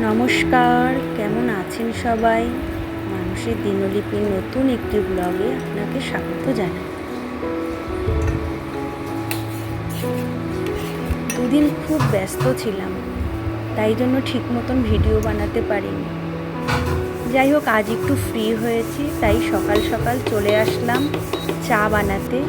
নমস্কার, কেমন আছেন সবাই? মানুষের দিনলিপির নতুন একটি ব্লগে আপনাকে স্বাগত জানাই। দুদিন খুব ব্যস্ত ছিলাম, তাই জন্য ঠিক মতন ভিডিও বানাতে পারিনি। যাই হোক, আজ একটু ফ্রি হয়েছি, তাই সকাল সকাল চলে আসলাম চা বানাতে।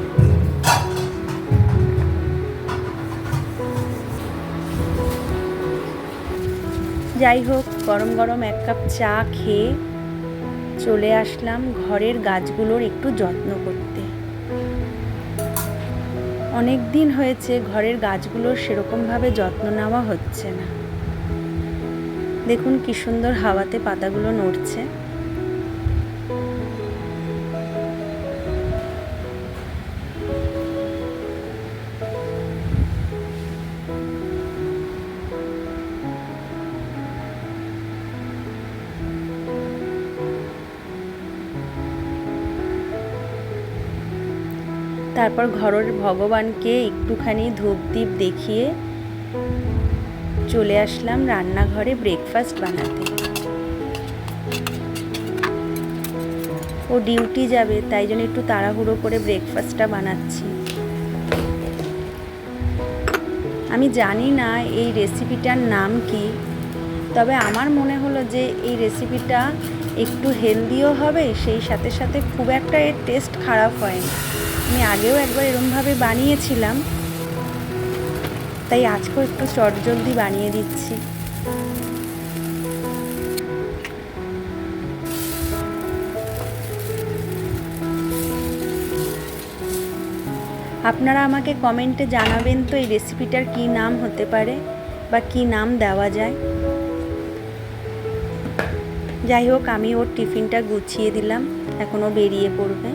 যাই হোক, গরম গরম এক কাপ চা খেয়ে চলে আসলাম ঘরের গাছগুলোর একটু যত্ন করতে। অনেক দিন হয়েছে ঘরের গাছগুলোর সেরকমভাবে যত্ন নেওয়া হচ্ছে না। দেখুন কি সুন্দর হাওয়াতে পাতাগুলো নড়ছে। তারপর ঘরের ভগবানকে একটুখানি ধূপদীপ দেখিয়ে চলে আসলাম রান্নাঘরে ব্রেকফাস্ট বানাতে। ও ডিউটি যাবে, তাই জন্য একটু তাড়াহুড়ো করে ব্রেকফাস্টটা বানাচ্ছি। আমি জানি না এই রেসিপিটার নাম কি, তবে আমার মনে হলো যে এই রেসিপিটা একটু হেলদিও হবে, সেই সাথে সাথে খুব একটা এর টেস্ট খারাপ হয় না। আমি আগেও একবার এরমভাবে বানিয়েছিলাম, তাই আজকেও একটু চটজলদি বানিয়ে দিচ্ছি। আপনারা আমাকে কমেন্টে জানাবেন তো এই রেসিপিটার কী নাম হতে পারে বা কী নাম দেওয়া যায়। যাই হোক, আমি ওর টিফিনটা গুছিয়ে দিলাম, এখনও বেরিয়ে পড়বে।